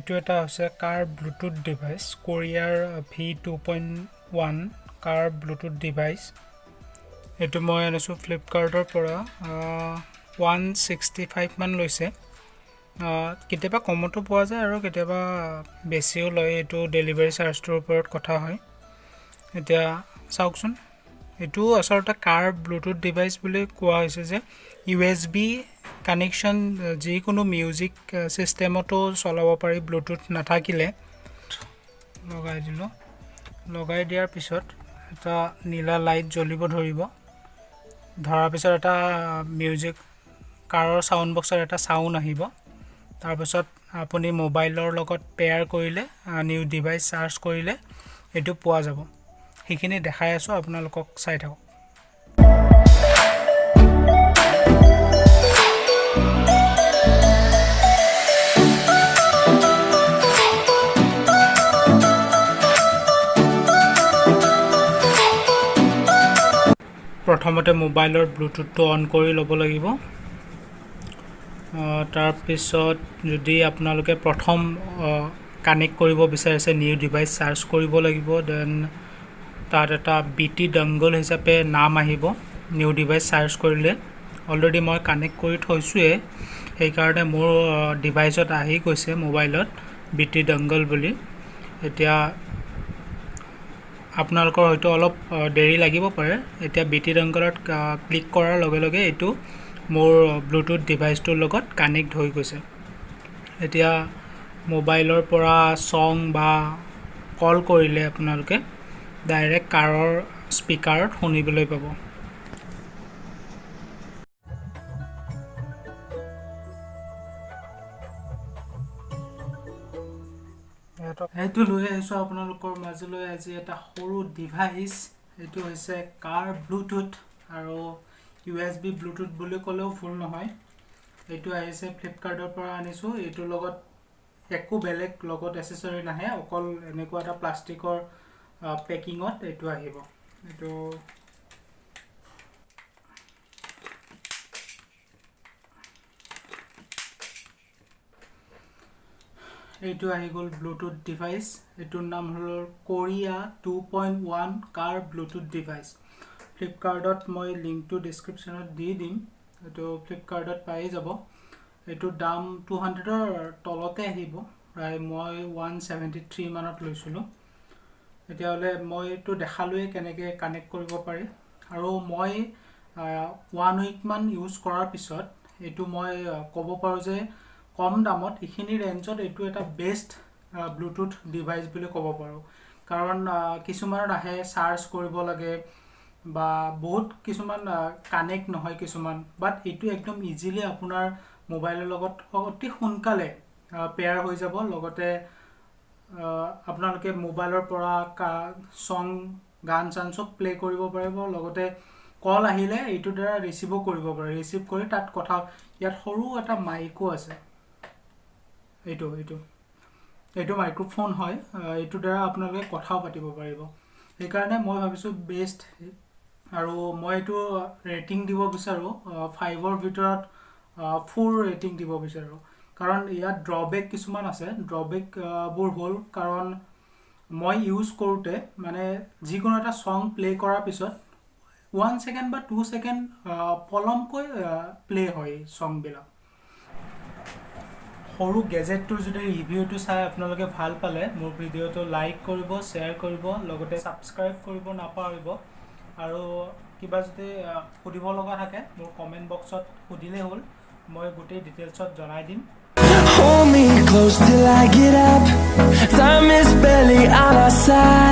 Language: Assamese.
এইটো এটা হৈছে কাৰ ব্লুটুথ ডিভাইচ কোৰিয়াৰ V2.1 কাৰ ব্লুটুথ ডিভাইচ এইটো মই আনিছো ফ্লিপকাৰ্টৰ পৰা 165 মান লৈছে কেতিয়াবা কমতো পোৱা যায় আৰু কেতিয়াবা বেছিও লয় এইটো ডেলিভাৰী চাৰ্জটোৰ ওপৰত কথা হয় এতিয়া চাওকচোন এইটো আচলতে কাৰ ব্লুটুথ ডিভাইচ বুলি কোৱা হৈছে যে USB কানেকশ্যন যিকোনো মিউজিক সিস্টেমতো চলাব পাৰি ব্লুটুথ নাথাকিলে লগাই দিয়াৰ পিছত এটা নীলা লাইট জ্বলিব ধৰাৰ পিছত এটা মিউজিক কাৰৰ সাউণ্ড বক্সৰ এটা সাউণ্ড আহিব তাৰ পিছত আপুনি মোবাইলৰ লগত পেয়াৰ কৰিলে নিউ ডিভাইচ চাৰ্জ কৰিলে এটো পোৱা যাব সেইখিনি দেখাই আছো আপোনালোকক চাই থাকক প্ৰথমতে মোবাইলৰ ব্লুটুথটো অন কৰি ল'ব লাগিব তাৰ পিছত যদি আপোনালোকে প্ৰথম কানেক্ট কৰিব বিচাৰিছে নিউ ডিভাইচ চাৰ্জ কৰিব লাগিব দেন তাত এটা BT ডংগল হিচাপে নাম আহিব নিউ ডিভাইচ চাৰ্জ কৰিলে অলৰেডি মই কানেক্ট কৰি থৈছোৱে সেই কাৰণে মোৰ ডিভাইচত আহি গৈছে মোবাইলত BT ডংগল বুলি এতিয়া আপোনালোকৰ হয়তো অলপ দেৰি লাগিব পাৰে এতিয়া BT ডংগলত ক্লিক কৰাৰ লগে লগে এটো মোৰ ব্লুটুথ ডিভাইচটোৰ লগত কানেক্ট হৈ গৈছে এতিয়া মোবাইলৰ পৰা সং বা কল কৰিলে আপোনালোকে ডাইৰেক্ট কাৰৰ স্পিকাৰত শুনিবলৈ পাব এইটো লৈ আহিছো আপোনালোকৰ মাজলৈ আজি এটা সৰু ডিভাইচ এইটো হৈছে কাৰ ব্লুটুথ আৰু USB ব্লুটুথ বুলি ক'লেও ভুল নহয় এইটো আহিছে ফ্লিপকাৰ্টৰ পৰা আনিছো এইটো লগত একো বেলেগ লগত এসেসৰি নাহে অকল এনেকুৱা এটা প্লাষ্টিকৰ পেকিংত এইটো আহিব এইটো আহি গ'ল ব্লুটুথ ডিভাইচ এটোৰ নাম হল কোৰিয়া 2.1 কাৰ ব্লুটুথ ডিভাইচ ফ্লিপকাৰ্টত মই লিংকটো ডেসক্ৰিপচনত দি দিম এটো ফ্লিপকাৰ্টত পাই যাব এটোৰ দাম 200ৰ তলতে আহিব প্ৰায় মই 173 মানত লৈছিলো এতিয়ালে মই এটো দেখালোৱে কেনেকৈ কানেক্ট কৰিব পাৰি আৰু মই 1 উইক মান ইউজ কৰাৰ পিছত এটো মই ক'ব পাৰো যে কম দামত ইখিনি ৰেঞ্জত এটো এটা বেষ্ট ব্লুটুথ ডিভাইচ বুলি ক'ব পাৰো কাৰণ কিছুমান আহে চাৰ্জ কৰিব লাগে বা বহুত কিছুমান কানেক্ট নহয় কিছুমান বাট এটো একদম ইজিলি আপোনাৰ মোবাইলৰ লগত অতি সোনকালে পেয়াৰ হৈ যাব লগতে আপোনালোকে মোবাইলৰ পৰা সং গান চান সব প্লে কৰিব পাৰিব লগতে কল আহিলে এটো দ্বাৰা ৰিসিভ কৰিব পাৰে ৰিসিভ কৰি তাত কথা ইয়াত সৰু এটা মাইকো আছে এইটো মাইক্ৰোফোন হয় এইটো দ্বাৰা আপোনালোকে কথাও পাতিব পাৰিব এই কাৰণে মই ভাবিছো বেষ্ট আৰু মই এটো ৰেটিং দিব বিচাৰো 5ৰ ভিতৰত 4 ৰেটিং দিব বিচাৰো কাৰণ ইয়াত ড্ৰবেক কিছুমান আছে ড্ৰবেক বোৰ হল কাৰণ মই ইউজ কৰোতে মানে যিকোনো এটা সং প্লে কৰাৰ পিছত 1 সেকেন্ড বা 2 সেকেন্ড পলমকৈ প্লে হয় সং বিলাক সৰু গেজেটটোৰ যদি ৰিভিউটো চাই আপোনালোকে ভাল পালে মোৰ ভিডিওটো লাইক কৰিব শেয়াৰ কৰিব লগতে সাবস্ক্ৰাইব কৰিব নাপাহৰিব আৰু কিবা যদি সুধিব লগা থাকে মোৰ কমেন্ট বক্সত সুধিলে হ'ল মই গোটেই ডিটেইলছত জনাই দিম Hold me close till I get up. Time is barely on our side.